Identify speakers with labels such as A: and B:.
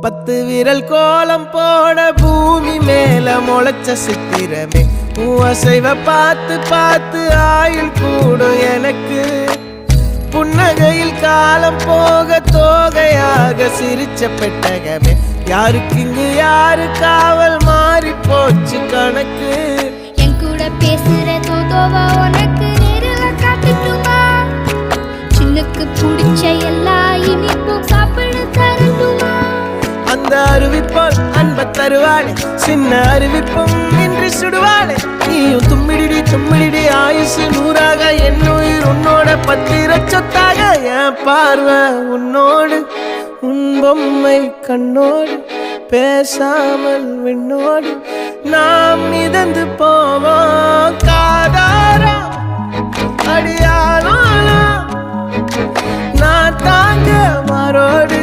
A: 10 விரல் கோலம் போட பூமி மேல முளைச்ச சித்திரமே அசைவ பார்த்து பார்த்து ஆயுள் கூடும் எனக்கு புன்னகையில் காலம் போக தோகையாக சிரிச்ச பெட்டகமே யாருக்கு இங்கு யாரு காவல் மாறி போச்சு கணக்கு
B: என் கூட பேசுற தோதோவா உனக்கு நேரில் காட்டுட்டுமா சின்னுக்கு பிடிச்ச எல்லா இனிப்பும் சாப்பிட தரட்டுமா
A: அந்த அறிவிப்பால் அன்ப தருவாளே சின்ன அறிவிப்பும் இன்றி சுடுவாளே நீயும் தும்மிடி தும்மிடி ஆயுசு 100ஆக என் உயிர் உன்னோட 10 சொத்தாக என் பார்வை உன்னோடு உன் பொம்மை கண்ணோடு பேசாமல் விண்ணோடு நாம் மிதந்து போவோம் காதாரா அடியாளோ நான் தாங்க மாறோடு